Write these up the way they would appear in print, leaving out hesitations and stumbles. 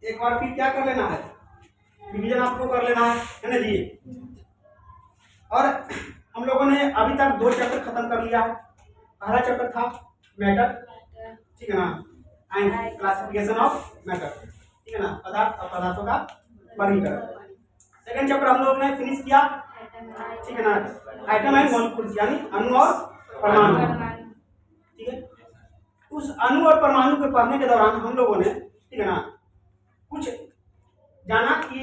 एक बार फिर क्या कर लेना है, रिवीजन आपको कर लेना है ना जी। और हम लोगों ने अभी तक 2 चैप्टर खत्म कर लिया है। पहला चैप्टर था मैटर, ठीक है ना, एंड क्लासिफिकेशन ऑफ मैटर, ठीक है ना, पदार्थ और पदार्थों का वर्गीकरण। सेकंड चैप्टर हम लोगों ने फिनिश किया, ठीक है ना, आइटम एंड मॉलिक्यूल्स यानी अणु और परमाणु, ठीक है। उस अणु और परमाणु के पढ़ने के दौरान हम लोगों ने, ठीक है ना, कुछ जाना कि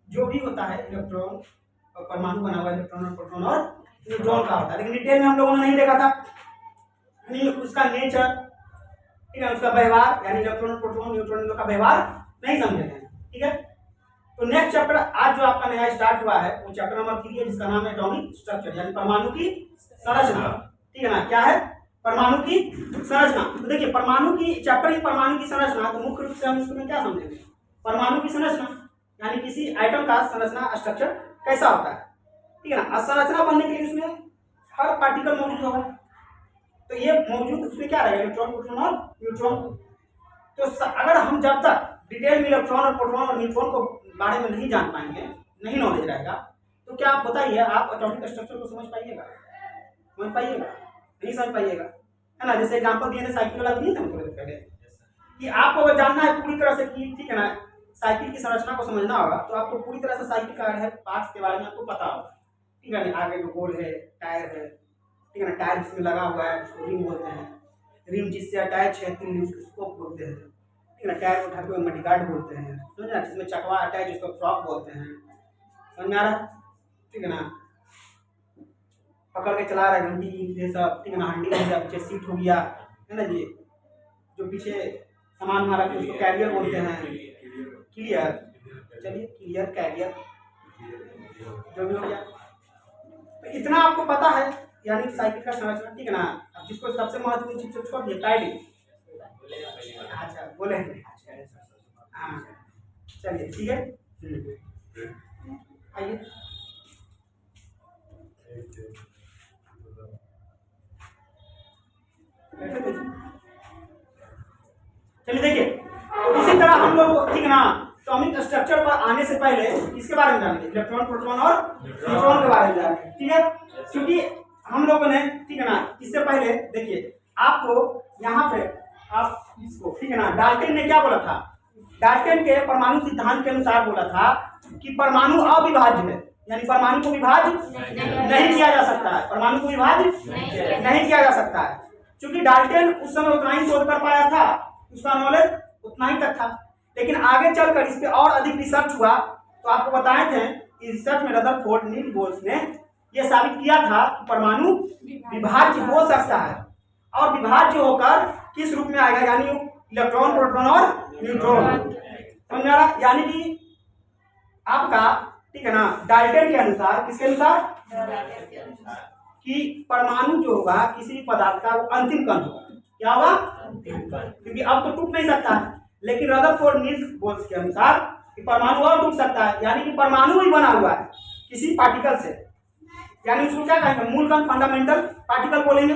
जो भी होता है इलेक्ट्रॉन और परमाणु बना हुआ इलेक्ट्रॉन और प्रोटॉन और न्यूट्रॉन का होता है, लेकिन डिटेल में हम लोगों ने नहीं देखा था, यानी उसका नेचर, ठीक है, उसका व्यवहार, यानी इलेक्ट्रॉन और प्रोटॉन न्यूट्रॉन का व्यवहार नहीं समझे थे, ठीक है। तो नेक्स्ट चैप्टर आज जो आपका नया स्टार्ट हुआ है वो चैप्टर नंबर 3 है, जिसका नाम है एटॉमिक स्ट्रक्चर यानी परमाणु की संरचना, ठीक है ना। क्या है? परमाणु की संरचना। तो देखिए परमाणु की चैप्टर ही परमाणु की संरचना, तो मुख्य रूप से हम इसमें क्या समझेंगे, परमाणु की संरचना यानी किसी आइटम का संरचना स्ट्रक्चर कैसा होता है, ठीक है ना। संरचना बनने के लिए उसमें हर पार्टिकल मौजूद होगा, तो ये मौजूद उसमें क्या रहेगा, इलेक्ट्रॉन प्रोटॉन और न्यूट्रॉन। तो अगर हम जब तक डिटेल में इलेक्ट्रॉन और प्रोटॉन और न्यूट्रॉन को बारे में नहीं जान पाएंगे, नहीं नॉलेज रहेगा, तो क्या आप बताइए आप एटॉमिक स्ट्रक्चर को समझ पाइएगा? समझ पाइएगा? नहीं समझ पाइएगा, है ना। जैसे एग्जांपल दिए थे साइकिल वाला, दिए थे हम थोड़ी देर पहले, कि आपको अगर जानना है पूरी तरह से कि, ठीक है ना, साइकिल की संरचना को समझना होगा, तो आपको पूरी तरह से साइकिल का है पार्ट्स के बारे में आपको पता होगा, ठीक है ना। आगे जो गोल है, टायर है, ठीक है ना, टायर जिसमें लगा हुआ है उसको रिम बोलते हैं, रिम जिससे अटैच है तो उसको बोलते हैं, ठीक है ना। टायर को उठाते हुए मडगार्ड बोलते हैं, समझ ना, जिसमें चकवा अटैच उसको फ्रॉक बोलते हैं, समझ में आ रहा, ठीक है ना। पकड़ के चला रहा है घंटी ये सब, ठीक है ना, हंडी हो गया, पीछे सीट हो गया, है ना जी, जो पीछे सामान हमारा उसको कैरियर बोलते हैं, क्लियर, चलिए क्लियर कैरियर जो भी हो गया। तो इतना आपको पता है यानी साइकिल का संरचना, ठीक है ना। अब जिसको सबसे महत्वपूर्ण चीज छोड़ दिया, टाइडिंग, अच्छा बोले, हाँ चलिए ठीक है, आइए चलिए देखिए। तो इसी तरह हम लोग, ठीक है ना, एटॉमिक स्ट्रक्चर पर आने से पहले इसके बारे में जानेंगे, इलेक्ट्रॉन प्रोटॉन और न्यूट्रॉन के बारे में जानेंगे, ठीक है। क्योंकि हम लोगों ने, ठीक है ना, इससे पहले देखिए आपको यहाँ पे आप इसको, ठीक है ना, डाल्टन ने क्या बोला था, डाल्टन के परमाणु सिद्धांत के अनुसार बोला था कि परमाणु अविभाज्य है, यानी परमाणु को विभाज्य नहीं किया जा सकता है, परमाणु को विभाज्य नहीं किया जा सकता है। क्योंकि डाल्टन उस समय उतना ही शोध कर पाया था, उसका नॉलेज उतना ही तक था, लेकिन आगे चलकर इस पे और अधिक रिसर्च हुआ, तो आपको बताए थे कि रिसर्च में रदरफोर्ड, नील बोर्स ने यह साबित किया था कि परमाणु विभाज्य हो सकता है, और विभाज्य होकर किस रूप में आएगा, यानी इलेक्ट्रॉन प्रोटॉन और न्यूट्रॉन, समझ में आ रहा, यानी कि आपका, ठीक है ना, डाल्टन के अनुसार, किसके अनुसार, कि परमाणु जो होगा किसी भी पदार्थ का वो अंतिम कण होगा, क्या होगा, क्योंकि अब तो टूट नहीं सकता है, लेकिन रदरफोर्ड नील्स बोर्स के अनुसार कि परमाणु और टूट सकता है, यानी कि परमाणु ही बना हुआ है किसी पार्टिकल से, यानी उसको क्या कहेंगे, मूल कण, फंडामेंटल पार्टिकल बोलेंगे,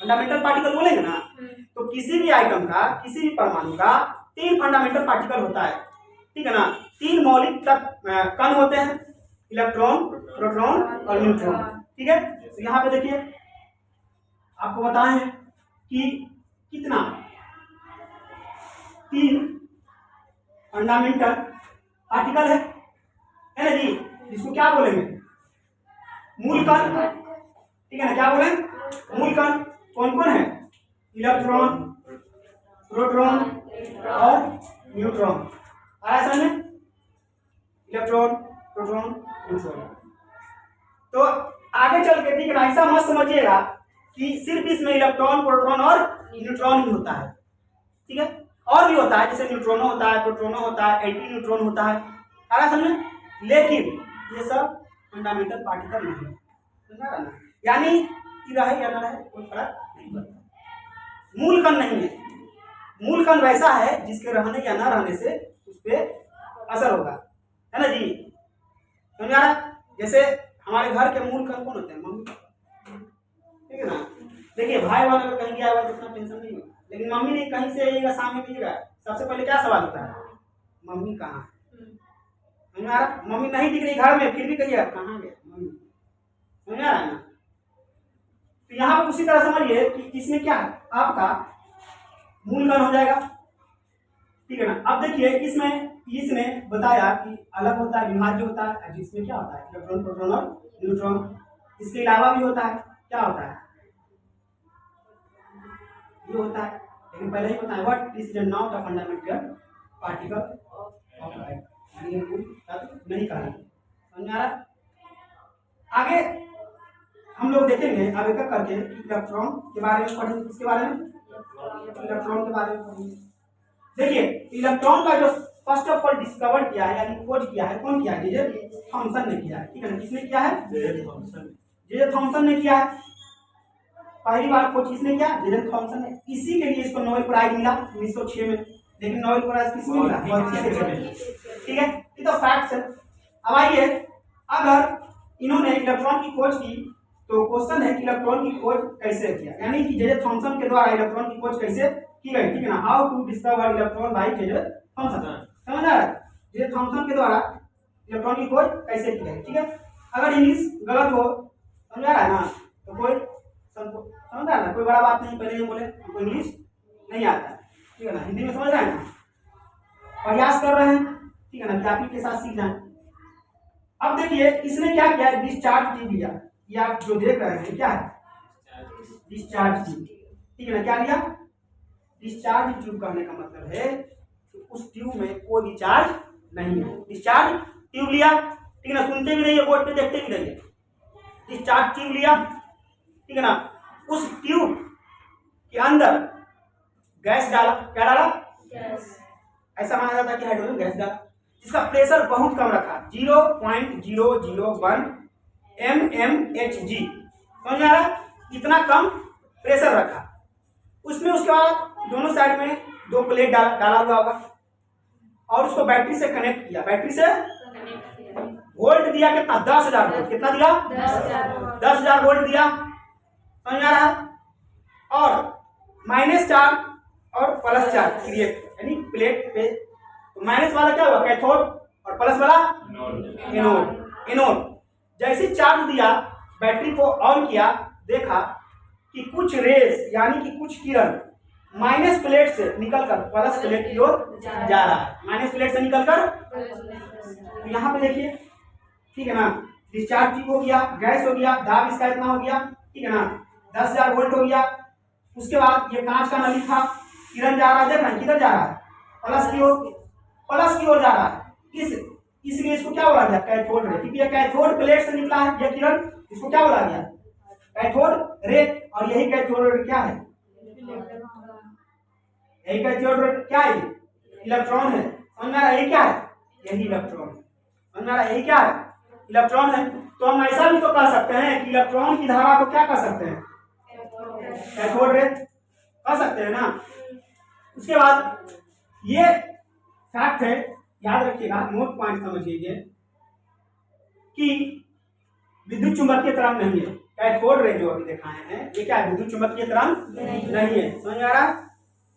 फंडामेंटल पार्टिकल बोलेंगे ना। तो किसी भी आइटम का, किसी भी परमाणु का 3 फंडामेंटल पार्टिकल होता है, ठीक है ना, 3 मौलिक कण होते हैं, इलेक्ट्रॉन, प्रोटॉन और न्यूट्रॉन, ठीक है। तो यहाँ पे देखिए आपको बताएं कि कितना 3 फंडामेंटल पार्टिकल है ना जी, जिसको क्या बोलेंगे, मूल कण, ठीक है ना, क्या बोले, मूल कण। कौन कौन है, इलेक्ट्रॉन, प्रोटॉन और न्यूट्रॉन, आया समझ में, इलेक्ट्रॉन, प्रोटॉन, न्यूट्रॉन। तो आगे चल के, ठीक है ना, ऐसा मत समझिएगा कि सिर्फ इसमें इलेक्ट्रॉन, प्रोटॉन और न्यूट्रॉन ही होता है, ठीक है, और भी होता है, जैसे न्यूट्रॉनो होता है, प्रोटॉनो होता है, एंटी न्यूट्रॉन होता है, आया समझ में, लेकिन ये सब फंडामेंटल पार्टिकल नहीं है, यानी कि रहे या ना रहे कोई फर्क नहीं पड़ता, मूल कण नहीं है। मूल कण वैसा है जिसके रहने या ना रहने से उस पर असर होगा, है ना जी, समझ आ रहा है। जैसे हमारे घर के मूल कण कौन होते हैं, मम्मी, ठीक है ना। देखिए भाई वाला अगर कहीं गया हुआ तो उतना टेंशन नहीं होगा, लेकिन मम्मी ने कहीं से आइएगा, सामने कहिएगा, सबसे पहले क्या सवाल होता है, मम्मी कहाँ है, समझ में आ रहा? मम्मी नहीं दिख रही घर में, फिर भी कहिए कहाँ गए मम्मी, समझ में आ रहा है ना? तो यहाँ पे उसी तरह समझिए कि इसमें क्या है, आपका मूलगण हो जाएगा, ठीक है ना। अब देखिए इसने बताया कि अलग होता है, विभाज्य होता है, जिसमें क्या होता है इलेक्ट्रॉन, प्रोटॉन और न्यूट्रॉन। इसके अलावा भी होता है, क्या होता है, ये होता है, लेकिन पहले ही बताया what is not a fundamental particle of light, नहीं कहा, समझ आ रहा? आगे हम लोग देखेंगे अब एक करके इलेक्ट्रॉन के बारे में पढ़ेंगे, किसके बारे में, इलेक्ट्रॉन के बारे में पढ़ेंगे। देखिए इलेक्ट्रॉन का जो फर्स्ट ऑफ ऑल डिस्कवर किया है यानी खोज किया है, कौन किया है, जे थॉमसन ने किया है, ठीक है ना। किसने किया है, जे थॉमसन ने किया है, पहली बार खोज किसने किया, जे थॉमसन ने। इसी के लिए इसको नोबेल प्राइज मिला 1906 में, लेकिन नोबेल प्राइज किसको मिला, ठीक है, ये तो फैक्ट है। अब आइए, अगर इन्होंने इलेक्ट्रॉन की खोज की तो क्वेश्चन है कि इलेक्ट्रॉन की खोज कैसे किया, यानी कि जे थॉमसन के द्वारा इलेक्ट्रॉन की खोज कैसे की गई, ठीक है ना। How to discover electron by J Thomson, समझ आ रहा है, जे थॉमसन के द्वारा इलेक्ट्रॉन की खोज कैसे की गई, ठीक है। अगर इंग्लिश गलत हो, समझ आ रहा है ना, तो कोई समझ आ रहा है, कोई बड़ा बात नहीं, पहले ये बोले हमको इंग्लिश नहीं आता है, ठीक है ना, हिंदी में समझ रहे हैं ना, प्रयास कर रहे हैं, ठीक है ना, कि आप ही के साथ सीख जाए। अब देखिए इसने क्या किया, डिस्चार्ज ट्यूब लिया, ये आप जो देख रहे हैं क्या है, डिस्चार्ज ट्यूब, ठीक है ना। क्या लिया, डिस्चार्ज ट्यूब करने का मतलब है उस ट्यूब में कोई भी चार्ज नहीं है, डिस्चार्ज ट्यूब लिया, ठीक है ना। सुनते भी रहिए, बोर्ड पे देखते भी रहिए, डिस्चार्ज ट्यूब लिया, ठीक है ना। उस ट्यूब के अंदर गैस डाला, क्या डाला, गैस, ऐसा माना जाता है कि हाइड्रोजन गैस डाला, जिसका प्रेशर बहुत कम रखा, 0.001 mmHg, समझ आ रहा, इतना कम प्रेशर रखा। उसमें उसके बाद दोनों साइड में दो प्लेट डाला हुआ होगा और उसको बैटरी से कनेक्ट किया, बैटरी से वोल्ट दिया, कितना, 10,000 वोल्ट, कितना दिया, 10,000 वोल्ट दिया, समझ आ रहा है। और माइनस चार्ज और प्लस चार्ज क्रिएट, यानी प्लेट पे माइनस वाला क्या हुआ, कैथोड, और प्लस वाला एनोड, एनोड। जैसे चार्ज दिया, बैटरी को ऑन किया, देखा कि कुछ रेस यानी कि कुछ किरण माइनस प्लेट से निकलकर प्लस प्लेट की ओर जा रहा है, माइनस प्लेट से निकलकर, तो यहाँ पे देखिए, ठीक है ना, डिस्चार्ज ट्यूब हो गया, गैस हो गया, दाब इसका इतना हो गया, ठीक है ना, 10,000 वोल्ट हो गया। उसके बाद ये कांच का नली था, किरण जा रहा है, देख रहे हैं किधर जा रहा है, प्लस की ओर, प्लस की ओर जा रहा है, इसलिए इसको क्या बोला गया, कैथोड रे, क्योंकि ये कैथोड प्लेट से निकला है ये किरण, इसको क्या बोला गया, कैथोड रे। और यही कैथोड रे क्या है, यही कैथोड रे क्या है, इलेक्ट्रॉन है, समझ में आ रहा है, यही क्या है, यही इलेक्ट्रॉन है, समझ में आ रहा है, यही क्या है, इलेक्ट्रॉन है। तो हम ऐसा भी तो कह सकते हैं कि इलेक्ट्रॉन की धारा को क्या कह सकते हैं, कैथोड रे कह सकते हैं ना। उसके बाद ये फैक्ट है, याद रखिएगा, नोट पॉइंट समझिए कि विद्युत चुंबकीय तरंग नहीं है, कैथोड रे जो अभी दिखाए हैं ये क्या है, विद्युत चुंबकीय तरंग नहीं है, समझ आ रहा,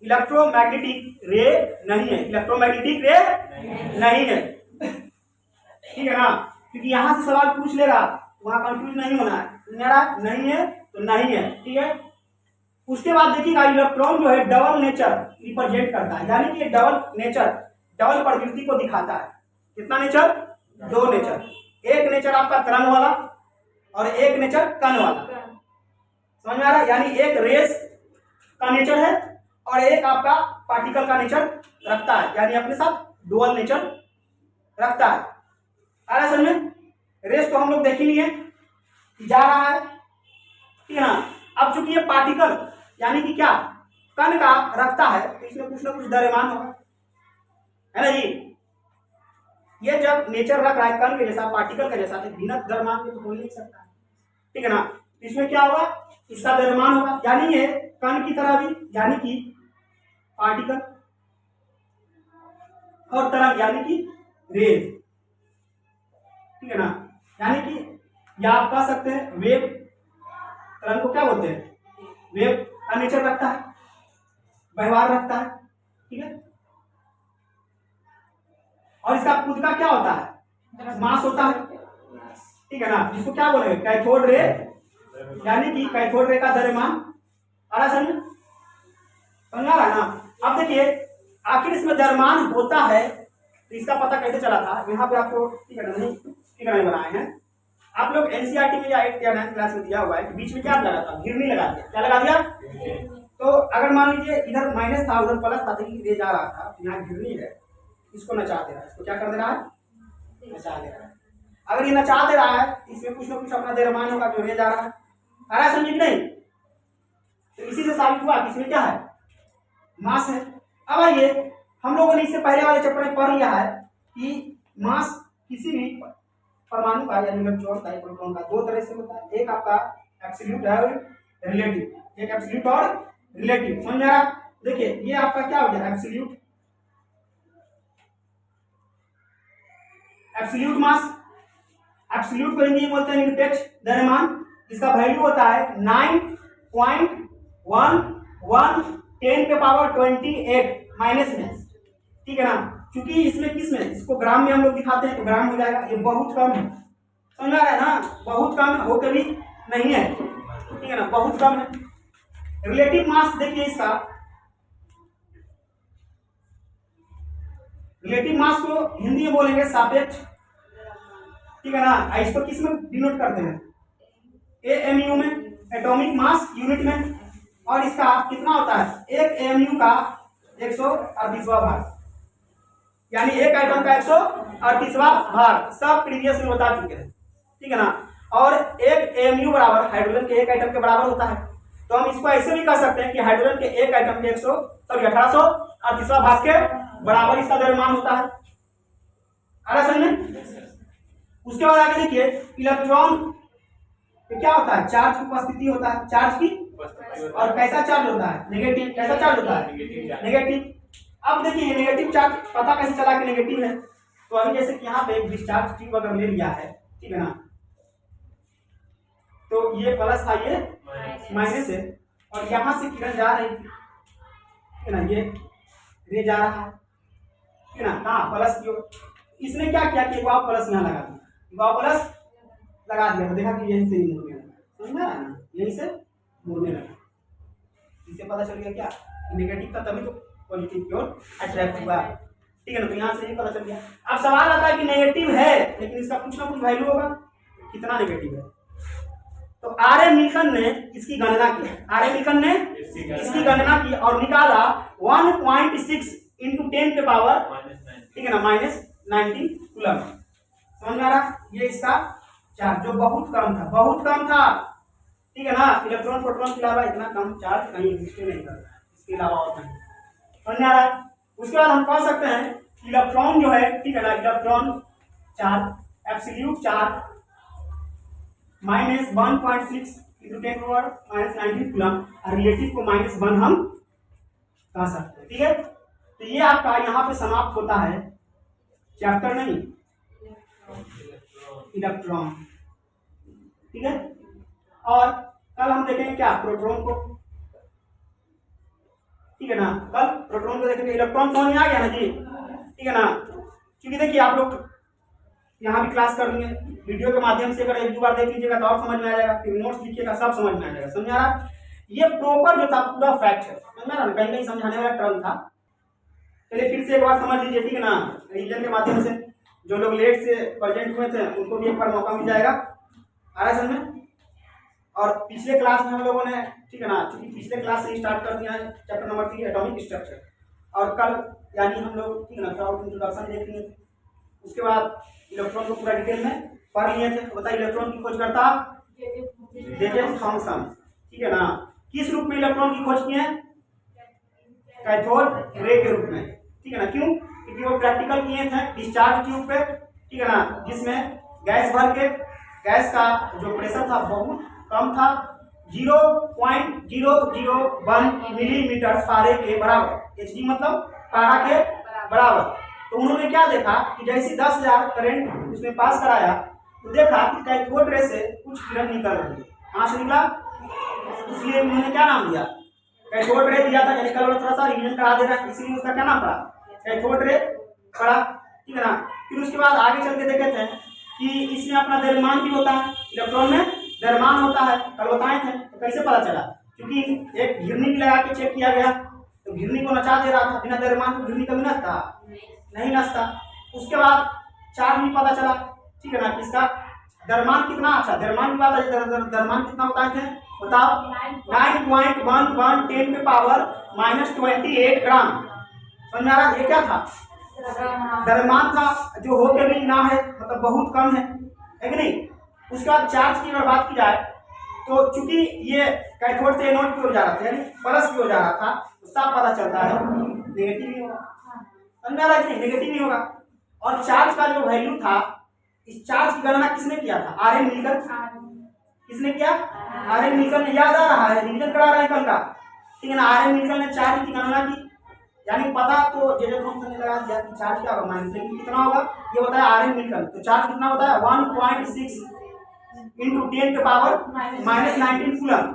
इलेक्ट्रोमैग्नेटिक रे नहीं है, इलेक्ट्रोमैग्नेटिक रे नहीं है, ठीक है ना, क्योंकि यहां से सवाल पूछ लेगा, वहां कंफ्यूज नहीं होना है, समझ आ रहा, नहीं है तो नहीं है, ठीक है। उसके बाद देखिएगा इलेक्ट्रॉन जो है डबल नेचर रिप्रेजेंट करता है, यानी कि डबल नेचर, डबल प्रवृत्ति को दिखाता है, कितना नेचर, दो नेचर, एक नेचर आपका तरंग वाला और एक नेचर कण वाला, समझ में आ रहा है, यानी एक रेस का नेचर है और एक आपका पार्टिकल का नेचर रखता है, यानी अपने साथ डुअल नेचर रखता है, आ रहा है समझ में। रेस तो हम लोग देख ही लिए जा रहा है, ठीक है ना। अब चूंकि ये पार्टिकल यानी कि क्या, कण का रखता है, तो इसमें कुछ ना कुछ द्रव्यमान होगा, है ना जी। ये जब नेचर रख रहा है कण के जैसा, पार्टिकल के जैसा, तो बिना द्रव्यमान के तो हो ही नहीं सकता, ठीक है ना। इसमें क्या होगा, इसका द्रव्यमान होगा, यानी ये कण की तरह भी, यानी कि पार्टिकल, और तरंग यानी कि रेज, ठीक है ना, यानी कि या आप कह सकते हैं वेव, तरंग को क्या बोलते हैं, वेव का नेचर रखता है, व्यवहार रखता है, ठीक है। और इसका खुद का क्या होता है, मास होता है, ठीक है ना, जिसको क्या बोलेंगे, कैथोड रे, यानी कि कैथोड रे का द्रव्यमान। आ रहा समझ समझ आ रहा है ना। अब देखिए आखिर इसमें द्रव्यमान होता है तो इसका पता कैसे चला था, यहाँ पे आपको ठीक है नहीं बनाए हैं आप लोग। एनसीईआरटी में या 8 या 9 क्लास में दिया हुआ है कि बीच में क्या लगा था, घिरनी लगा दिया। क्या लगा दिया? तो अगर मान लीजिए इधर माइनस था उधर प्लस था, तो ये जा रहा था, यहाँ घिरनी है, इसको नचा दे रहा है, इसको क्या कर दे रहा है, नचा दे रहा है। अगर ये नचा दे रहा है इसमें कुछ ना कुछ अपना द्रव्यमान होगा जो ले जा रहा है। आ रहा है समझ नहीं? तो इसी से साबित हुआ कि इसमें क्या है, मास है। अब आइए हम लोगों ने इससे पहले वाले चैप्टर में पढ़ लिया है कि मास किसी भी परमाणु का या इलेक्ट्रॉन का या प्रोटॉन का दो तरह से होता है, एक आपका एब्सोल्यूट है और रिलेटिव, एक एब्सोल्यूट और रिलेटिव। समझ आ रहा? देखिए ये आपका क्या हो गया, एब्सोल्यूट, एब्सोल्यूट मास, एब्सोल्यूट को हिंदी में बोलते हैं निरपेक्ष द्रव्यमान, जिसका वैल्यू होता है 9.1110 माइनस में, ठीक है ना। क्योंकि इसमें किस में, इसको ग्राम में हम लोग दिखाते हैं तो ग्राम हो जाएगा, ये बहुत कम है, समझ आ रहा है ना, बहुत कम है, हो कभी नहीं है, ठीक है ना, बहुत कम है। रिलेटिव मास देखिए इसका, रिलेटिव मास को हिंदी में बोलेंगे सापेक्ष, ठीक है ना। इसको किस में डिनोट करते हैं, एएमयू में, एटॉमिक मास यूनिट में। और इसका कितना होता है, एक एएमयू का 138वां भाग, यानी एक एटम का 138वां भाग, सब प्रीवियस में बता चुके हैं, ठीक है ना। और एक एएमयू बराबर हाइड्रोजन के एक एटम के बराबर होता है। तो हम इसको ऐसे भी कह सकते हैं कि हाइड्रोजन के एक एटम के 1838वां भाग के बराबर इसका द्रव्यमान होता है। आ रहा समझ में? उसके बाद आगे देखिए इलेक्ट्रॉन तो क्या होता है, चार्ज की उपस्थिति होता है, चार्ज की, और कैसा चार्ज होता है, नेगेटिव। कैसा चार्ज होता है, नेगेटिव। अब देखिए नेगेटिव चार्ज पता कैसे चला कि नेगेटिव है, तो अभी जैसे कि यहाँ पे एक डिस्चार्ज ट्यूब अगर ले लिया है, ठीक है ना, तो ये प्लस था, ये माइनस है, और यहाँ से किरण जा रही थी, ठीक है ना, ये रे जा रहा है, ठीक है ना, कहाँ प्लस की ओर। इसने क्या किया कि वाव प्लस यहाँ लगा दिया, वाव प्लस लगा दिया, तो देखा कि यहीं से ही मुड़ने लगा, समझ में आया ना, यहीं से मुड़ने लगा। इससे पता चल गया क्या, नेगेटिव था तभी तो पॉजिटिव की ओर अट्रैक्ट हुआ, ठीक है ना। तो यहाँ से ही पता चल गया। अब सवाल आता है कि नेगेटिव है लेकिन इसका कुछ ना कुछ वैल्यू होगा, कितना नेगेटिव है। तो आर मिल्टन ने इसकी गणना की, आर मिल्टन ने इसकी गणना की और निकाला 1.6 × 10 के पावर, ठीक है ना, -19 कूलम। समझ में आ रहा? ये इसका चार्ज जो बहुत कम था, बहुत कम था, ठीक है ना। इलेक्ट्रॉन प्रोटॉन के अलावा इतना कम चार्ज कहीं एग्जिस्ट नहीं करता है, इसके अलावा और नहीं। समझ में आ रहा है? उसके बाद हम कह सकते हैं इलेक्ट्रॉन जो है, ठीक है ना, electron charge absolute charge -1.6 × 10⁻⁻19 coulomb, और रिलेटिव को -1 हम कह सकते हैं, ठीक है। तो ये आपका यहाँ पे समाप्त होता है चैप्टर नहीं, इलेक्ट्रॉन, ठीक है। और कल हम देखेंगे क्या, प्रोटॉन को, ठीक है ना, कल प्रोटॉन को देखेंगे। इलेक्ट्रॉन समझ में आ गया ना जी, ठीक है ना। क्योंकि देखिए आप लोग यहाँ भी क्लास कर लेंगे, वीडियो के माध्यम से अगर एक दो बार देख लीजिएगा तो और समझ में आ जाएगा, फिर नोट्स लिखिएगा सब समझ में आ जाएगा। समझ आ रहा? ये प्रॉपर जो था पूरा फैक्ट है, समझ में आ रहा? कहीं कहीं समझाने वाला टर्म था, चलिए फिर से एक बार समझ लीजिए, ठीक है ना। रिवीजन के माध्यम से जो लोग लेट से प्रेजेंट हुए थे उनको भी एक बार मौका मिल जाएगा। आ रहा है समझ में? और पिछले क्लास में हम लोगों ने, ठीक है ना, चूंकि पिछले क्लास से स्टार्ट कर दिया है चैप्टर नंबर 3 एटॉमिक स्ट्रक्चर, और कल यानी हम लोग, ठीक है ना, थोड़ा इंट्रोडक्शन देखेंगे। उसके बाद इलेक्ट्रॉन को पूरा डिटेल में पढ़ लिए थे। बताइए इलेक्ट्रॉन की खोज करता जे.जे. थॉमसन, ठीक है ना। किस रूप में इलेक्ट्रॉन की खोज किए हैं? कैथोड रे के रूप में, ठीक है ना। क्यों? क्योंकि वो प्रैक्टिकल किए थे डिस्चार्ज ट्यूब पे, ठीक है ना, जिसमें गैस भर के, गैस का जो प्रेशर था बहुत कम था, 0.001 मिलीमीटर पारे के बराबर, एचजी मतलब पारा के बराबर। तो उन्होंने क्या देखा कि जैसे 10,000 करंट उसमें पास कराया तो देखा कि कैथोड रे से कुछ किरण निकल रही है। कहाँ से निकला? इसलिए उन्होंने क्या नाम दिया, कैथोड रे दिया था। यानी कल थोड़ा सा रिवीजन करा दे रहा है, इसीलिए उसका क्या नाम पड़ा, कैथोड रे पड़ा, ठीक है ना। फिर उसके बाद आगे चल के देखे थे कि इसमें अपना द्रव्यमान भी होता है, इलेक्ट्रॉन में द्रव्यमान होता है, कल बताए थे। तो कैसे पता चला? क्योंकि एक घिरनी भी लगा के चेक किया गया, तो घिरनी को नचा दे रहा था, बिना द्रव्यमान को घिरनी कभी नचता नहीं नचता। उसके बाद चार्ज भी पता चला, ठीक है ना, इसका द्रव्यमान कितना, अच्छा द्रव्यमान की बात है, द्रव्यमान कितना बताए थे बताओ, 9.11 10 के पावर -28 ग्राम। समझ में आ रहा? ये क्या था? द्रव्यमान था, जो हो के भी ना है, मतलब बहुत कम है कि नहीं। उसके बाद चार्ज की अगर बात की जाए तो चूंकि ये कैथोड से एनोड की ओर जा रहा था, यानी प्लस की ओर जा रहा था, तो साफ पता चलता है नेगेटिव ही होगा। समझ में आ रहा है कि नहीं? नेगेटिव ही होगा। और चार्ज का जो वैल्यू था, इस चार्ज की गणना किसने किया था? आर एन मिलकर। किसने किया? आर एन मिलकर ने। याद आ रहा है? रिवीजन करा रहा है कल का, ठीक है ना। आर एन मिलकर ने चार्ज की गणना की, यानी पता तो जे थॉमसन ने लगा दिया कि चार्ज क्या होगा, माइनस, लेकिन कितना होगा ये बताया आर एन मिलकर। तो चार्ज कितना होता है? 1.6 इंटू 10 के पावर -19 कूलम।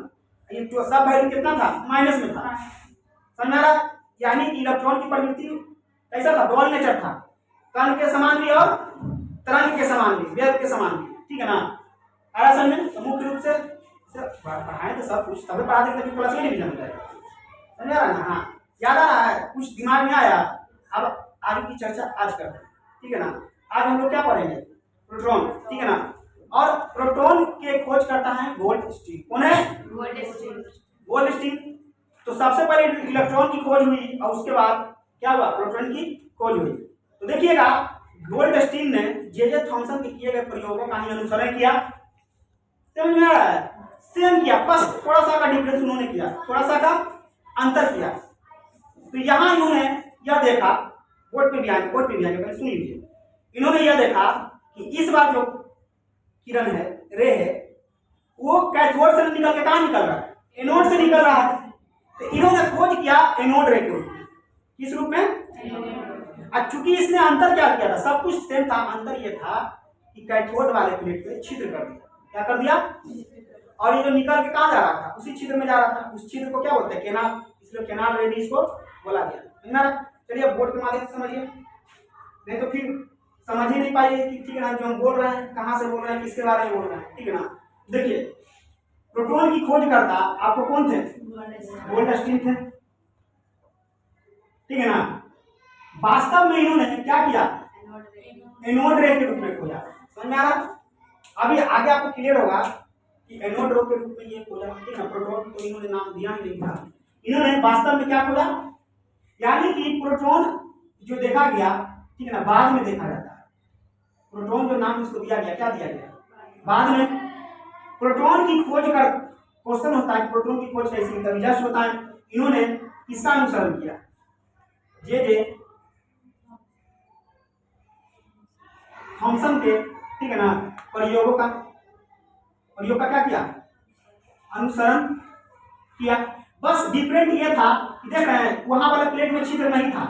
ये तो सब वैल्यू कितना था? माइनस में था। समझ आ रहा? यानी इलेक्ट्रॉन की प्रवृत्ति कैसा था? डबल नेचर था, कण के समान भी और तरंग के समान भी, वेव के समान भी, ठीक है ना। आ रहा समझ में? तो मुख्य रूप से पढ़ाएं तो सब कुछ तभी पढ़ा देंगे, तभी प्लस में डिवीजन हो जाएगा। समझ आ रहा है ना? हाँ, याद आ रहा है? कुछ दिमाग में आया? अब आगे की चर्चा आज करते हैं, ठीक है ना। आज हम लोग क्या पढ़ेंगे? प्रोटॉन, ठीक है ना। और प्रोटॉन के खोज करता है गोल्डस्टीन। कौन है? गोल्डस्टीन। तो सबसे पहले इलेक्ट्रॉन की खोज हुई और उसके बाद क्या हुआ? प्रोटॉन की खोज हुई। तो देखिएगा, गोल्डस्टीन ने जे थॉमसन के किए गए प्रयोगों का ही अनुसरण किया। समझ में आ रहा है? सेम किया, बस थोड़ा सा का डिफरेंस उन्होंने किया, थोड़ा सा का अंतर किया। तो यहां इन्होंने यह देखा, बोर्ड पे भी आएंगे, पहले सुन लीजिए। इन्होंने यह देखा कि इस बार जो किरण है, रे है, वो कैथोड से निकल के कहां निकल रहा है? एनोड से निकल रहा है। तो इन्होंने खोज किया एनोड रे के रूप में। किस रूप में? चूंकि इसने अंतर क्या किया था? सब कुछ सेम था, अंतर यह था कि कैथोड वाले प्लेट पे छिद्र कर दिया। क्या कर दिया? और ये जो निकल के कहां जा रहा था? उसी छिद्र में जा रहा था। उस छिद्र को क्या बोलते हैं? केनाल। इसलिए केनाल रे भी इसको बोला गया। चलिए बोर्ड के माध्यम से समझिए, नहीं तो फिर समझ ही नहीं पाइए कि ठीक है ना, जो हम बोल रहे हैं कहां से बोल रहे हैं, किसके बारे में बोल रहे हैं, ठीक है ना। देखिए, प्रोटॉन की खोज करता आपको कौन थे? गोल्डस्टीन थे, ठीक है ना। वास्तव में इन्होंने क्या किया? एनोड रे के रूप में खोजा। समझ में आ रहा? अभी आगे आपको क्लियर होगा कि एनोड रे के रूप में ये खोजा, ठीक है। प्रोटॉन तो इन्होंने नाम दिया ही नहीं था, इन्होंने वास्तव में क्या खोजा? यानी कि प्रोटॉन जो देखा गया, ठीक है ना, बाद में देखा जाता है। प्रोटॉन जो नाम इसको दिया गया, क्या दिया गया? बाद में। प्रोटॉन की खोज कर क्वेश्चन होता है, प्रोटॉन की खोज कैसी होता है, जस्ट होता है। इन्होंने किसका अनुसरण किया? जे थॉमसन के, ठीक है ना, प्रयोग का क्या किया? अनुसरण किया। बस डिफरेंट ये था कि देख रहे हैं, वहां वाले प्लेट में छिद्र नहीं था,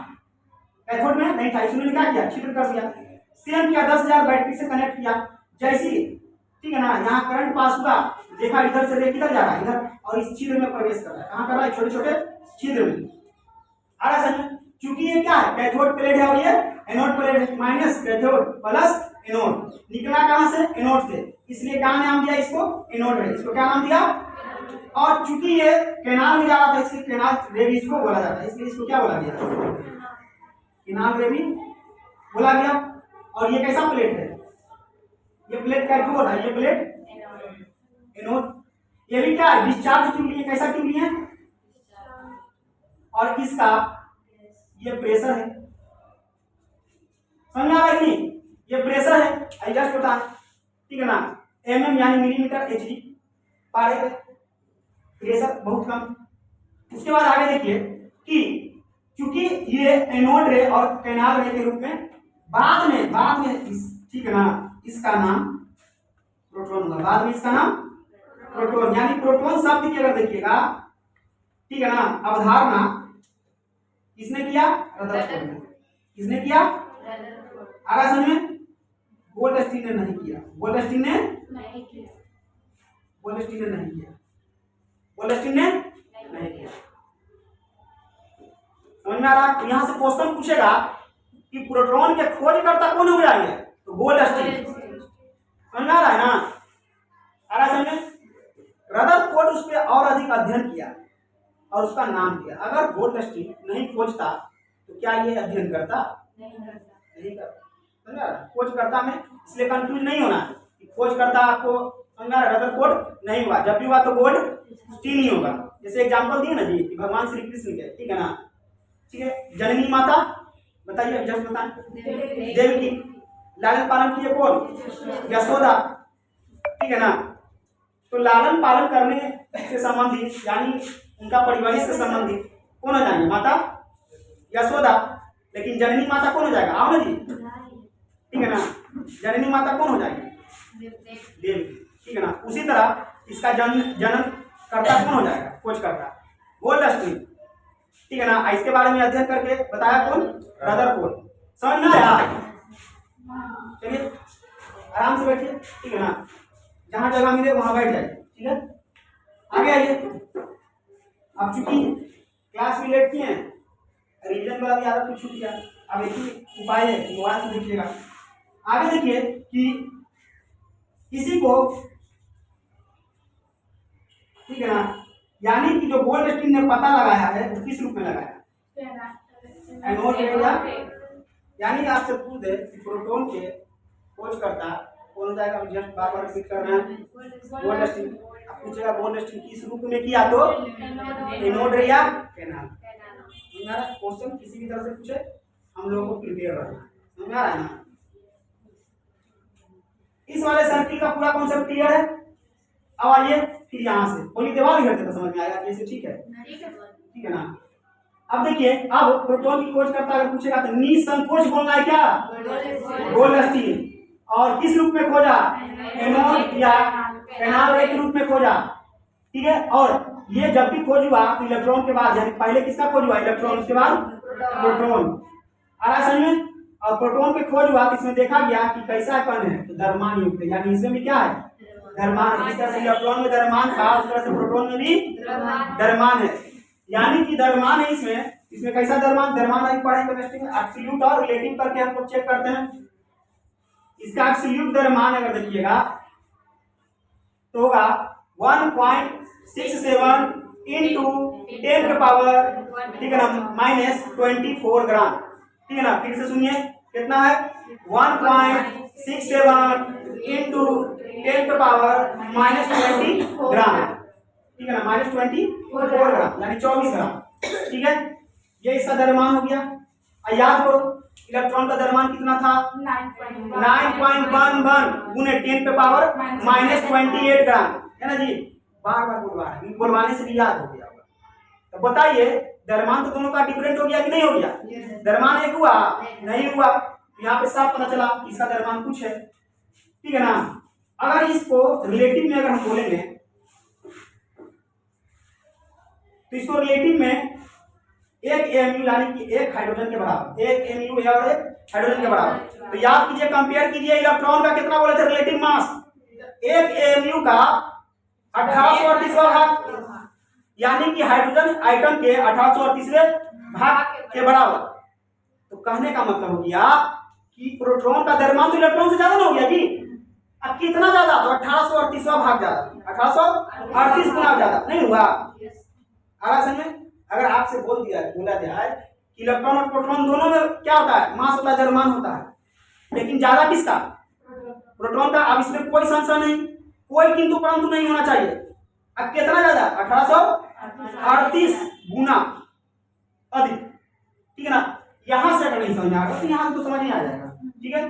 कैथोड में नहीं था, इसने क्या किया? छिद्र कर दिया। सेम किया, 10,000 बैटरी से कनेक्ट किया, जैसी, ठीक है ना, यहाँ करंट पास हुआ, देखा इधर से रे किधर जा रहा है? इधर, और इस छिद्र में प्रवेश कर रहा है। कहां कर रहा है? छोटे छोटे छिद्र में। आ रहा है? क्योंकि ये क्या है? कैथोड प्लेट है और ये एनोड प्लेट है, माइनस कैथोड प्लस एनोड। निकला कहां से? एनोड से, इसलिए क्या नाम दिया इसको? एनोड रे। इसको क्या नाम दिया? और चूंकि ये केनाल में जा रहा था, इसलिए केनाल रे भी इसको बोला जाता है, इसलिए इसको क्या बोला गया? केनाल रे भी बोला गया। और ये कैसा प्लेट है? ये प्लेट कैथोड है, ये प्लेट एनोड। ये भी क्या है? डिस्चार्ज ट्यूब लिए। कैसा ट्यूब लिए? और इसका ये प्रेशर है। समझ आ रहा है कि नहीं? ये प्रेशर है, एडजस्ट होता है, ठीक है ना। mm यानी मिलीमीटर Hg पारे, प्रेशर बहुत कम। उसके बाद आगे देखिए कि क्योंकि ये एनोड रे और केनाल रे के रूप में बाद में ठीक है ना, इसका नाम प्रोटॉन होगा। बाद में इसका नाम प्रोटॉन, यानी प्रोटॉन शब्द की अगर देखिएगा, ठीक है ना, अवधारणा किसने किया? रदरफोर्ड ने। किसने किया? आगे समझ में? गोल्डस्टीन ने नहीं किया। गोल्डस्टीन ने नहीं किया। समझ में आ रहा? तो यहां से क्वेश्चन पूछेगा कि प्रोटॉन के खोजकर्ता कौन हो जाएंगे, तो गोल्डस्टीन। समझ आ रहा है ना, आ रहा है समझ। रदरफोर्ड उस पर और अधिक अध्ययन किया और उसका नाम दिया। अगर गोल्डस्टीन नहीं खोजता तो क्या ये अध्ययन करता, नहीं करता। समझा, खोजकर्ता में इसलिए कंफ्यूज नहीं होना कि खोजकर्ता आपको समझा, रदरफोर्ड नहीं हुआ, जब भी हुआ तो गोल्डस्टीन ही होगा। जैसे एग्जांपल दिए ना जी कि भगवान श्री कृष्ण के, ठीक है ना, ठीक है। जननी माता बताइए, जस्ट बताएं। देवकी। लालन पालन किए कौन, यशोदा, ठीक है ना। तो लालन पालन करने से संबंधित यानी उनका परिवार से संबंधित कौन हो जाएंगे, माता यशोदा। लेकिन जननी माता कौन हो जाएगा, आओ ना जी, ठीक है ना। जननी माता कौन हो जाएगी, देवकी, ठीक है ना। उसी तरह इसका जन्म करता कौन हो जाएगा, खोज करता गोल्डस्टीन, ठीक है ना। इसके बारे में अध्ययन करके बताया कौन, रदरफोर्ड। समझ में आया, चलिए आराम से बैठिए, ठीक है ना। जहां जगह मिले वहां बैठ जाइए, ठीक है। आगे आइए। अब चूंकि क्लास में लेट किए हैं, रिवीजन वाला भी आदत छूट गया। अब एक ही उपाय है, मोबाइल से देखिएगा। आगे देखिए कि किसी को, ठीक है ना, यानी कि जो गोल्डस्टीन ने पता लगाया है वो किस रूप में लगाया, एनोड एरिया। यानी आपसे पूछ दे कि प्रोटॉन के खोजकर्ता कौन हो जाएगा, जस्ट बार बार रिपीट कर रहे हैं, गोल्डस्टीन। आप पूछेगा गोल्डस्टीन किस रूप में किया, तो एनोड या कैनाल। क्वेश्चन किसी भी तरह से पूछे हम लोगों को प्रिपेयर रहना, समझ आ रहा है ना। इस वाले सर्किल का पूरा कॉन्सेप्ट क्लियर है। अब आइए फिर यहाँ से बोली देवाल घेरते तो समझ में आएगा कैसे, ठीक है, ठीक है ना। अब देखिए, अब प्रोटॉन की खोज करता अगर पूछेगा तो निसंकोच बोलना है क्या, गोल्डस्टीन। और किस रूप में खोजा, एनोड या कैनाल रे के रूप में खोजा, ठीक है। और ये जब भी खोज हुआ तो इलेक्ट्रॉन के बाद, यानी पहले किसका खोज हुआ, इलेक्ट्रॉन, उसके बाद प्रोटॉन। आ रहा समझ में। और प्रोटॉन पे खोज हुआ तो इसमें देखा गया कि कैसा कण है, तो द्रव्यमान युक्त है, यानी इसमें भी क्या है, द्रव्यमान। जिस तरह से इलेक्ट्रॉन में द्रव्यमान था उस तरह से प्रोटॉन में भी द्रव्यमान है, यानी कि द्रव्यमान है इसमें। इसमें कैसा द्रव्यमान, द्रव्यमान अभी पढ़े केमिस्ट्री में, एब्सोल्यूट और रिलेटिव करके हम लोग चेक करते हैं। इसका एब्सोल्यूट द्रव्यमान अगर देखिएगा तो होगा 1.67 इंटू 10 के पावर, ठीक है ना, -24 ग्राम, ठीक है ना। फिर से सुनिए कितना है, 1.67 इंटू 10 के पावर -20 ग्राम, ठीक है ना, -24 ग्राम यानी 24 ग्राम, ठीक है। ये इसका द्रव्यमान हो गया। याद करो इलेक्ट्रॉन का द्रव्यमान कितना था, 9.11 गुने 10 पे पावर -28 ग्राम, है ना जी। बार बार बोलवाने से भी याद हो गया होगा। तो बताइए द्रव्यमान तो दोनों का डिफरेंट हो गया कि नहीं हो गया, द्रव्यमान एक हुआ नहीं हुआ। यहाँ पे साफ पता चला इसका द्रव्यमान कुछ है, ठीक है ना। अगर इसको रिलेटिव में अगर हम बोलेंगे तो इसको रिलेटिव में एक एमयू यानी कि एक हाइड्रोजन के बराबर, एक एमयू और एक हाइड्रोजन के बराबर। तो याद कीजिए, कंपेयर कीजिए, इलेक्ट्रॉन का कितना बोले थे रिलेटिव मास, एक एमयू का 1838वां भाग, यानी कि हाइड्रोजन आइटम के 1838वें भाग के बराबर। तो कहने का मतलब हो गया कि प्रोटॉन का द्रव्यमान तो इलेक्ट्रॉन से ज्यादा ना हो गया जी। अब कितना ज्यादा, तो 1838वां भाग ज्यादा, 1838 गुना ज्यादा नहीं हुआ। समझ, अगर आपसे बोला जाए कि इलेक्ट्रॉन और प्रोटॉन दोनों में क्या होता है, मास होता है, द्रव्यमान होता है, लेकिन ज्यादा किसका, प्रोटॉन का। अब इसमें कोई संशय नहीं, कोई किंतु परंतु नहीं होना चाहिए। अब कितना ज्यादा, 1838 गुना अधिक, ठीक है ना। यहां से अगर नहीं समझ आ रहा तो यहां से तो समझ नहीं आ जाएगा, ठीक है।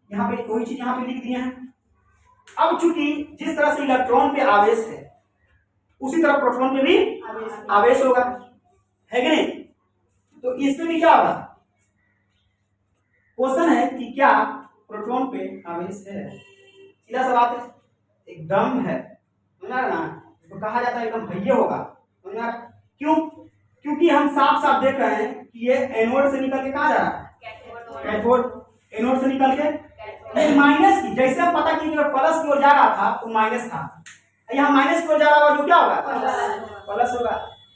यहाँ पे कोई चीज यहाँ पे लिख दिए हैं। अब चूंकि जिस तरह से इलेक्ट्रॉन पे आवेश है उसी तरह प्रोटॉन पे भी आवेश होगा, है कि नहीं। तो इसमें भी क्या होगा, क्वेश्चन है कि क्या प्रोटॉन पे आवेश है। सीधा सा बात है, एकदम है, समझा ना। तो कहा जाता है एकदम भैया होगा, समझा। क्यों, क्योंकि हम साफ साफ देख रहे हैं कि ये एनोड से निकल के कहाँ जा रहा है, कैथोड। एनोड से निकल के ये माइनस की, जैसे हम पता कि प्लस की ओर जा रहा था तो माइनस था, यहाँ माइनस की ओर जा रहा होगा जो क्या होगा, प्लस होगा।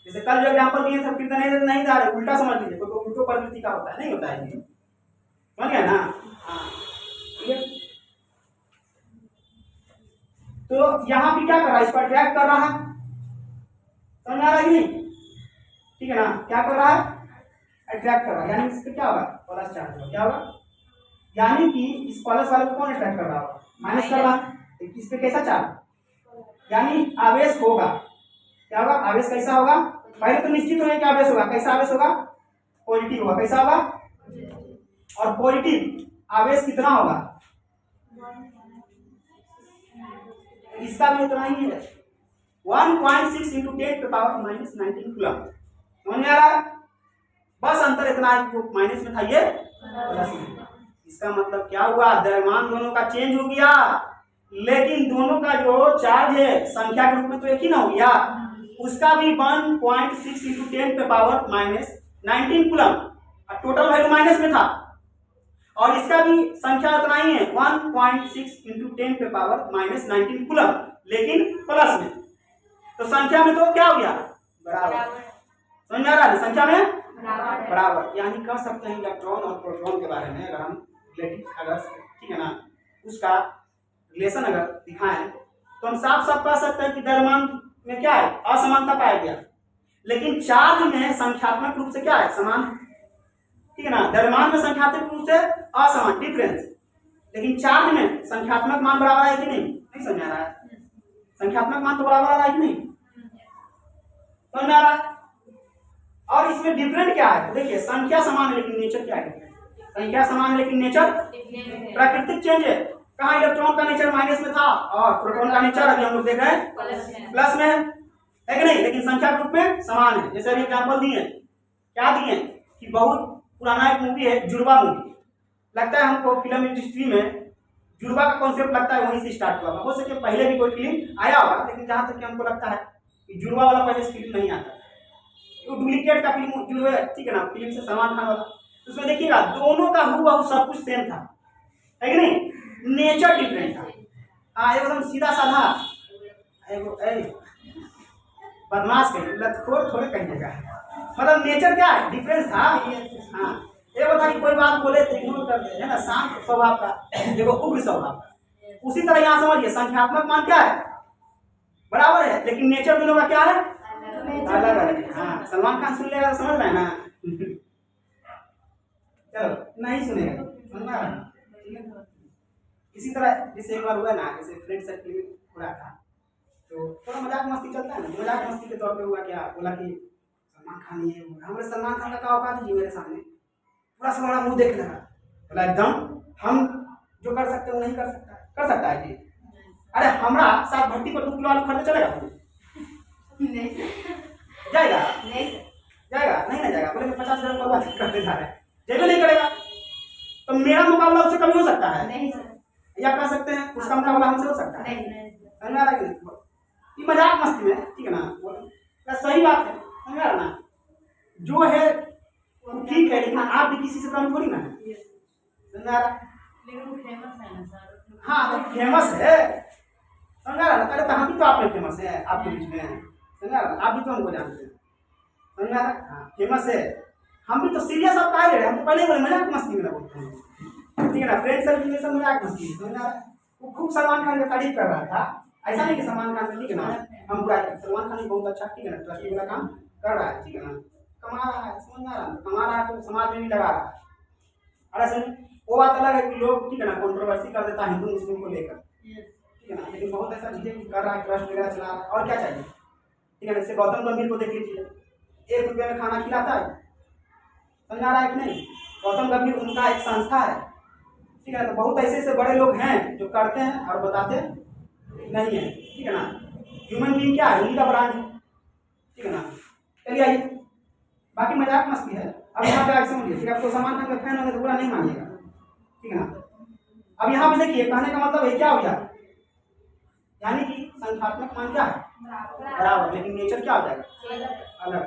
जैसे कल जो एग्जाम्पल दिए थे कितना नहीं जा रहे, उल्टा समझ लीजिए, तो उल्टो प्रवृत्ति का होता है, नहीं होता है, समझ गया ना। हाँ ठीक है, तो यहाँ भी क्या कर रहा है, इस पर ट्रैक कर रहा है, समझ आ रहा है कि नहीं, ठीक है ना, क्या कर रहा है, अट्रैक्ट कर रहा है, यानी इस पे क्या होगा, प्लस चार्ज होगा, क्या होगा, यानी कि इस प्लस वाले को कौन अट्रैक्ट कर रहा होगा, माइनस कर रहा है, इस पे कैसा चार्ज, यानी आवेश होगा, क्या होगा, आवेश कैसा होगा, पहले तो निश्चित हो कि आवेश होगा, कैसा आवेश होगा, पॉजिटिव होगा, कैसा होगा, और पॉजिटिव आवेश कितना होगा, इसका भी उतना ही है, 1.6 इंटू 10⁻⁻19 कूलम, समझ में आ रहा है, बस अंतर इतना है कि वो माइनस में था, ये प्लस में, इसका मतलब क्या हुआ, द्रव्यमान दोनों का चेंज हो गया, लेकिन दोनों का जो चार्ज है संख्या के रूप में तो एक ही ना हो गया, उसका भी 1.6 into 10⁻⁻19 coulomb, total value minus में था, और इसका भी संख्या उतना ही है 1.6 इंटू 10⁻⁻19 कूलम, लेकिन प्लस में, तो संख्या में तो क्या हो गया, बराबर, समझ आ रहा है, संख्या में बराबर, यानी कह सकते हैं इलेक्ट्रॉन और प्रोटॉन के बारे में, अगर हम रिलेटिव अगर ठीक है ना उसका रिलेशन अगर दिखाएं तो हम साफ साफ कह सकते हैं कि द्रव्यमान में क्या है, असमानता पाया गया, लेकिन चार्ज में संख्यात्मक रूप से क्या है, समान, ठीक है ना, द्रव्यमान में संख्यात्मक रूप से असमान डिफरेंस, लेकिन चार्ज में संख्यात्मक मान बराबर है कि नहीं समझ आ रहा है, संख्यात्मक मान तो बराबर आ रहा है कि नहीं, समझ आ रहा है, और इसमें डिफरेंट क्या है, देखिए संख्या समान है लेकिन नेचर क्या है, संख्या समान है लेकिन नेचर प्राकृतिक चेंज है, कहा इलेक्ट्रॉन का नेचर माइनस में था और प्रोटॉन का नेचर अभी हम लोग देख रहे हैं प्लस में है कि नहीं, लेकिन संख्या के रूप में समान है, जैसे अभी एग्जांपल दिए, क्या दिए कि बहुत पुराना एक मूवी है जुड़वा मूवी, लगता है हमको फिल्म इंडस्ट्री में जुड़वा का कॉन्सेप्ट लगता है वहीं से स्टार्ट हुआ, हो सके पहले भी कोई फिल्म आया होगा, लेकिन जहां तक कि हमको लगता है कि जुड़वा वाला पहले फिल्म नहीं आता, वो डुप्लीकेट का फिल्म जुड़वे, ठीक है ना, फिल्म से सलमान खान वाला, उसमें देखिएगा दोनों का हूबहू सब कुछ सेम था, है कि नहीं, नेचर डिफरेंट था, हाँ एकदम सीधा साधा, बदमाश कहीं लतखोर थोड़े कहिएगा, मतलब नेचर क्या है, डिफरेंस था, हाँ ये बता कि कोई बात बोले तो इग्नोर कर दे, है ना, शांत स्वभाव का, देखो उग्र स्वभाव का, उसी तरह यहाँ समझिए संख्यात्मक मान क्या है, बराबर है, लेकिन नेचर दोनों का क्या है, अलग अलग, हाँ सलमान खान सुन लेगा तो समझ रहे हैं ना, चलो नहीं सुनेगा, समझ रहा है, इसी तरह जैसे एक बार हुआ ना, जैसे फ्रेंड सर्कल में हो रहा था, तो थोड़ा मजाक मस्ती चलता है ना, मजाक मस्ती के तौर पे हुआ क्या, बोला कि सलमान खान ये, हमारे सलमान खान का औकात नहीं मेरे सामने, पूरा सा हमारा मुंह देख लगा, बोला एकदम हम जो कर सकते हैं वो नहीं कर सकता है कि, अरे हमारा साथ भट्टी पर 2 किलो आलू खरीदे चलेगा, जाएगा नहीं ना जाएगा, बोले 50,000 का बात करते जा रहे हैं, जब नहीं करेगा तो मेरा मुकाबला उससे कभी हो सकता है, नहीं या कह सकते हैं उसका मुकाबला हमसे हो सकता है, समझ आ रहा है, ये मजाक मस्ती में, ठीक है ना, सही बात है, समझ आ रहा ना, जो है ठीक है, लेकिन आप भी किसी से कम थोड़ी ना है, समझ आ रहा, लेकिन वो फेमस है ना सर, हाँ तो फेमस है, समझ आ रहा, अरे तो हम भी तो आप में फेमस है, आपके बीच में, समझ आ रहा, आप भी तो हमको जानते हैं, समझ आ रहा, हाँ फेमस है, हम भी तो सीरियस अब कहा रहे, हम तो पहले ही बोले मजाक मस्ती में बोलते हैं, ठीक है ना, फ्रेंड सर्कल में सब मजाक मस्ती, समझ आ रहा, वो खूब सलमान खान का तारीफ कर रहा था, ऐसा नहीं कि सलमान खान ठीक है ना, हम बुरा, सलमान खान बहुत अच्छा, ठीक है ना, ट्रस्टी वाला काम कर रहा है, ठीक है ना, कमा रहा है, समझ आ रहा, कमा रहा है तो समाज में भी लगा रहा है, अरे सुन वो बात अलग है कि लोग ठीक है ना कंट्रोवर्सी कर देता है हिंदू मुस्लिम को लेकर, ठीक है ना, लेकिन बहुत ऐसा चीजें कर रहा है, ट्रस्ट वगैरह चला रहा है, और क्या चाहिए, ठीक है ना, जैसे गौतम गंभीर को देख लीजिए, 1 रुपये में खाना खिलाता है, समझ आ रहा है कि नहीं, गौतम गंभीर उनका एक संस्था है, ठीक है ना, तो बहुत ऐसे ऐसे बड़े लोग हैं जो करते हैं और बताते नहीं है, ठीक है ना, ह्यूमन बीइंग क्या है, उन्हीं का ब्रांड है, ठीक है ना, चलिए आइए, बाकी मजाक मस्ती है, अब यहाँ पे समझिए, ठीक है, आपको सलमान खान का फैन होगा तो बुरा नहीं मानिएगा, ठीक है ना, अब यहाँ पे देखिए कहने का मतलब है क्या हो गया, यानी कि संख्यात्मक मान क्या है, बराबर, लेकिन नेचर क्या हो जाएगा, अलग,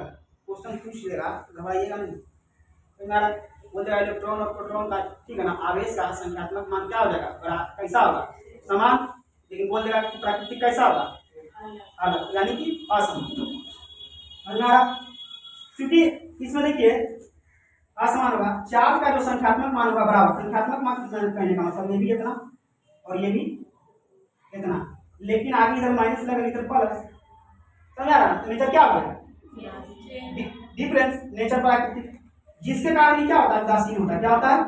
क्वेश्चन पूछ लेगा घबराइएगा नहीं, तो मेरा बोल जाएगा इलेक्ट्रॉन और प्रोटॉन का, ठीक है ना, आवेश का संख्यात्मक मान क्या हो जाएगा, कैसा होगा, समान, लेकिन बोल देगा कि प्राकृतिक कैसा होगा, अलग, यानी कि असमान, समझ में आ रहा? क्योंकि इसमें देखिए असमान होगा, चार्ज का जो संख्यात्मक मान होगा बराबर, संख्यात्मक मान कहने का मतलब ये भी इतना और ये भी इतना, लेकिन आगे इधर माइनस लगा इधर प्लस, समझ आ रहा? तो नेचर क्या हो गया? डिफरेंस, नेचर प्राकृतिक, जिसके कारण ये क्या होता है? उदासीन होता है। क्या होता है?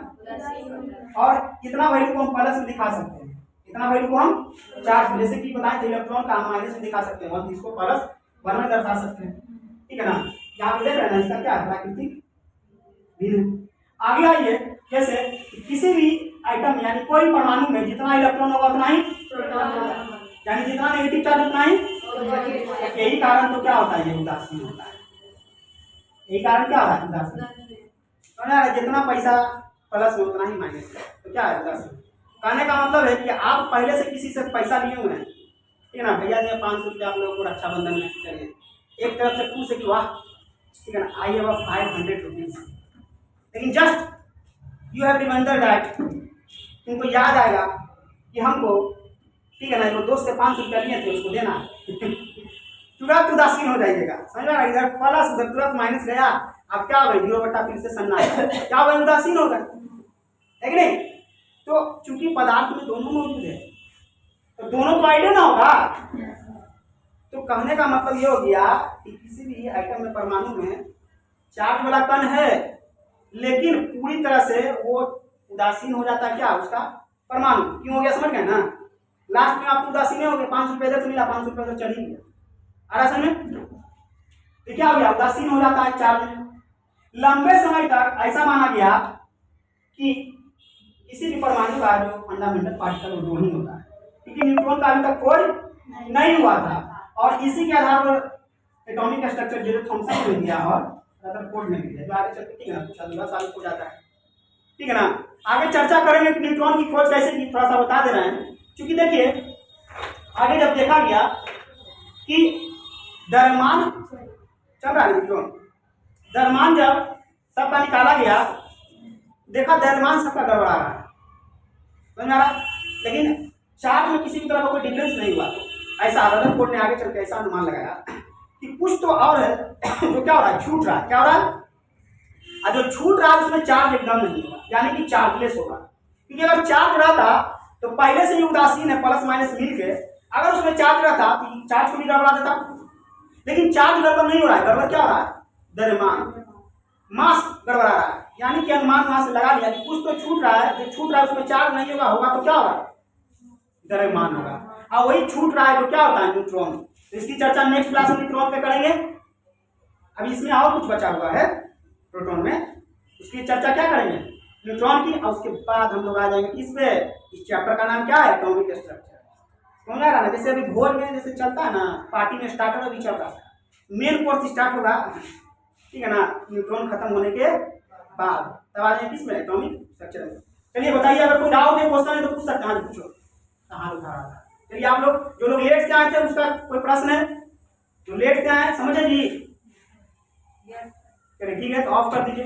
और इतना वैल्यू को हम प्लस में दिखा सकते हैं, इतना वैल्यू को हम चार्ज, जैसे कि बताएं तो इलेक्ट्रॉन का हम माइनस में दिखा सकते हैं और इसको प्लस वन में दर्शा सकते हैं, ठीक है ना? यहाँ पे देख रहे हैं इसका क्या है? प्राकृतिक बिंदु। आगे आइए, जैसे किसी भी आइटम यानी कोई परमाणु में जितना इलेक्ट्रॉन होगा उतना ही प्रोटॉन होगा, यानी जितना नेगेटिव चार्ज उतना ही, यही कारण तो क्या होता है? ये उदासीन होता है। यही कारण क्या होता है? उदासीन। तो जितना पैसा प्लस में उतना ही माइनस, तो क्या है? उदासीन। कहने का मतलब है कि आप पहले से किसी से पैसा लिए हुए हैं, ठीक है ना? भैया ने 500 रुपया आप लोगों को रक्षाबंधन में चाहिए, एक तरफ से खुश है कि वाह, ठीक है ना, आई हैव 500 रुपीज, लेकिन just you have remember that, तुमको याद आएगा कि हमको, ठीक है ना, जो दोस्त से 500 रुपया लिए थे उसको देना है तुरंत उदासीन हो जाइएगा, समझ रहा? इधर प्लस उधर तुरंत माइनस गया, अब क्या होगा? 0 बटा फिर से सन्ना क्या होगा? उदासीन होगा, है कि नहीं? तो चूंकि पदार्थ में दोनों मौजूद है तो दोनों को आइडिया ना होगा। तो कहने का मतलब ये हो गया कि किसी भी आइटम में, परमाणु में चार्ज वाला कण है, लेकिन पूरी तरह से वो उदासीन हो जाता है। क्या उसका? परमाणु। क्यों हो गया? समझ गए ना? लास्ट में आप उदासीन हो गए, 500 रुपये इधर से मिला, 500 रुपये तो चल ही गया, आ रहा समझ? तो क्या हो गया? उदासीन हो जाता है चार्ज में। लंबे समय तक ऐसा माना गया कि किसी भी परमाणु का जो फंडामेंटल पार्टिकल वो दो ही होता है, क्योंकि न्यूट्रॉन का अभी तक कोई नहीं हुआ था, और इसी के आधार पर एटॉमिक स्ट्रक्चर जो थॉमसन ने दिया और रदरफोर्ड ने दिया, जो आगे चलकर, ठीक है ना, कुछ अधूरा साबित हो जाता है, ठीक है ना? आगे चर्चा करेंगे कि न्यूट्रॉन की खोज कैसे की, थोड़ा सा बता दे रहे हैं। क्योंकि देखिए आगे जब देखा गया कि द्रव्यमान चल रहा है, न्यूट्रॉन द्रव्यमान जब सबका निकाला गया, देखा द्रव्यमान सबका गड़बड़ा रहा है, समझ आ रहा? लेकिन चार्ज में किसी भी तरह का कोई डिफरेंस नहीं हुआ। तो ऐसा रदरफोर्ड ने आगे चल के ऐसा अनुमान लगाया कि कुछ तो और है जो क्या हो रहा है? छूट रहा है। क्या हो रहा है? और जो छूट रहा है उसमें चार्ज एकदम नहीं होगा, यानी कि चार्जलेस होगा। क्योंकि अगर चार्ज रहता तो पहले से ही उदासीन है, प्लस माइनस मिल के, अगर उसमें चार्ज रहता तो चार्ज को भी गड़बड़ा देता, लेकिन चार्ज गड़बड़ नहीं हो रहा है। गड़बड़ क्या हो रहा है? द्रव्यमान, मास गड़बड़ा रहा है, यानी कि अनुमान वहां से लगा लिया कि कुछ तो छूट रहा है, जो छूट रहा है उसमें चार्ज नहीं होगा तो क्या होगा? द्रव्यमान होगा। और वही छूट रहा है तो क्या होता है? न्यूट्रॉन। तो इसकी चर्चा नेक्स्ट क्लास में न्यूट्रॉन पे करेंगे। अभी इसमें और कुछ बचा हुआ है प्रोटॉन में, उसकी चर्चा क्या करेंगे? न्यूट्रॉन की। और उसके बाद हम लोग आ जाएंगे किस पे? इस चैप्टर का नाम क्या है? Atomic structure. समझ आ रहा ना? जैसे अभी भोज में जैसे चलता है ना, पार्टी में स्टार्टर अभी चल रहा है, मेन कोर्स स्टार्ट होगा, ठीक है ना, न्यूट्रॉन खत्म होने के बाद, तब आ जाएंगे किसमें? एटॉमिक स्ट्रक्चर में। चलिए बताइए, अगर कोई डाउट है, क्वेश्चन है तो पूछ सकते हैं। पूछो, कहाँ उठा रहा था? चलिए आप लोग जो लोग लेट से आए थे उसका कोई प्रश्न है? जो लेट से आए समझे जी? चलिए ठीक है, तो ऑफ कर दीजिए।